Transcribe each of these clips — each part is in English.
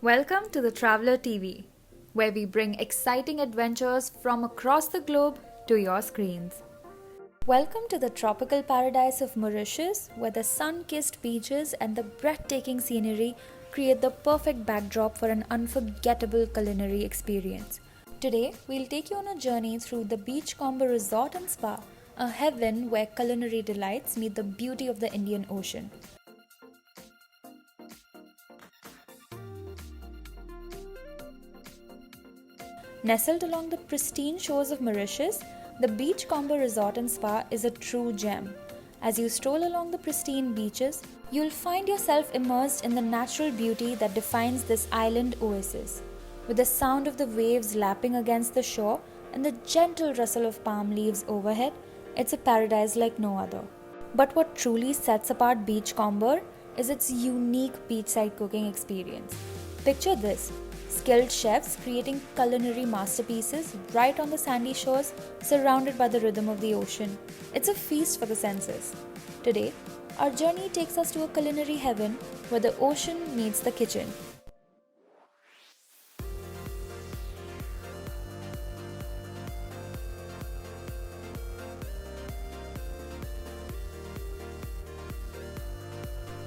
Welcome to the Traveler TV, where we bring exciting adventures from across the globe to your screens. Welcome to the tropical paradise of Mauritius, where the sun-kissed beaches and the breathtaking scenery create the perfect backdrop for an unforgettable culinary experience. Today, we'll take you on a journey through the Beachcomber Resort and Spa, a heaven where culinary delights meet the beauty of the Indian Ocean. Nestled along the pristine shores of Mauritius, the Beachcomber Resort and Spa is a true gem. As you stroll along the pristine beaches, you'll find yourself immersed in the natural beauty that defines this island oasis. With the sound of the waves lapping against the shore and the gentle rustle of palm leaves overhead, it's a paradise like no other. But what truly sets apart Beachcomber is its unique beachside cooking experience. Picture this: skilled chefs creating culinary masterpieces right on the sandy shores, surrounded by the rhythm of the ocean. It's a feast for the senses. Today, our journey takes us to a culinary heaven where the ocean meets the kitchen.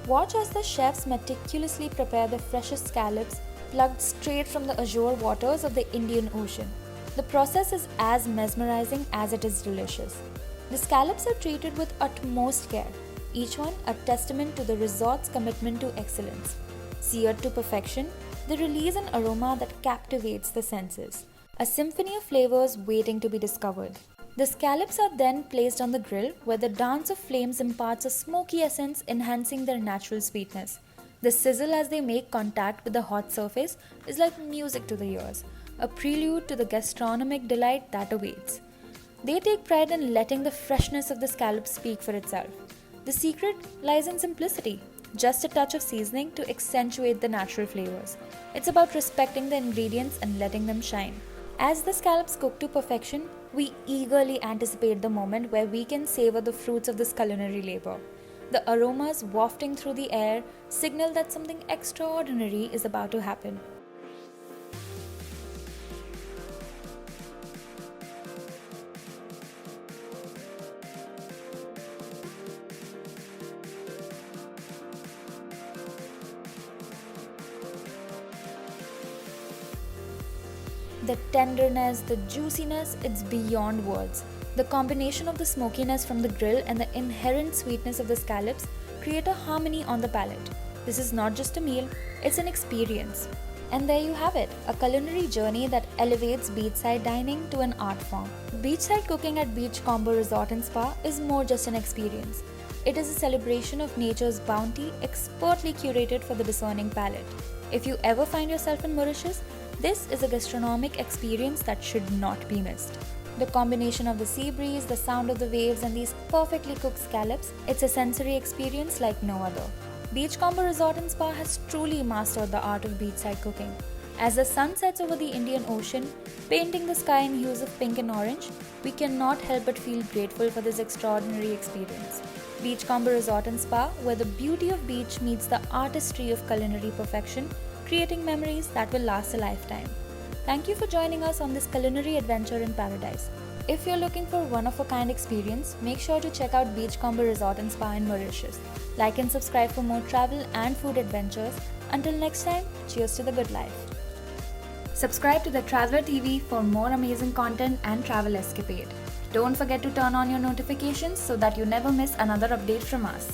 Watch as the chefs meticulously prepare the freshest scallops plugged straight from the azure waters of the Indian Ocean. The process is as mesmerizing as it is delicious. The scallops are treated with utmost care, each one a testament to the resort's commitment to excellence. Seared to perfection, they release an aroma that captivates the senses, a symphony of flavors waiting to be discovered. The scallops are then placed on the grill, where the dance of flames imparts a smoky essence, enhancing their natural sweetness. The sizzle as they make contact with the hot surface is like music to the ears, a prelude to the gastronomic delight that awaits. They take pride in letting the freshness of the scallops speak for itself. The secret lies in simplicity, just a touch of seasoning to accentuate the natural flavors. It's about respecting the ingredients and letting them shine. As the scallops cook to perfection, we eagerly anticipate the moment where we can savor the fruits of this culinary labor. The aromas wafting through the air signal that something extraordinary is about to happen. The tenderness, the juiciness, it's beyond words. The combination of the smokiness from the grill and the inherent sweetness of the scallops create a harmony on the palate. This is not just a meal, it's an experience. And there you have it, a culinary journey that elevates beachside dining to an art form. Beachside cooking at Beachcomber Resort and Spa is more just an experience. It is a celebration of nature's bounty, expertly curated for the discerning palate. If you ever find yourself in Mauritius, this is a gastronomic experience that should not be missed. The combination of the sea breeze, the sound of the waves, and these perfectly cooked scallops, it's a sensory experience like no other. Beachcomber Resort and Spa has truly mastered the art of beachside cooking. As the sun sets over the Indian Ocean, painting the sky in hues of pink and orange, we cannot help but feel grateful for this extraordinary experience. Beachcomber Resort and Spa, where the beauty of beach meets the artistry of culinary perfection, creating memories that will last a lifetime. Thank you for joining us on this culinary adventure in paradise. If you're looking for one-of-a-kind experience, make sure to check out Beachcomber Resort and Spa in Mauritius. Like and subscribe for more travel and food adventures. Until next time, cheers to the good life. Subscribe to the Traveler TV for more amazing content and travel escapade. Don't forget to turn on your notifications so that you never miss another update from us.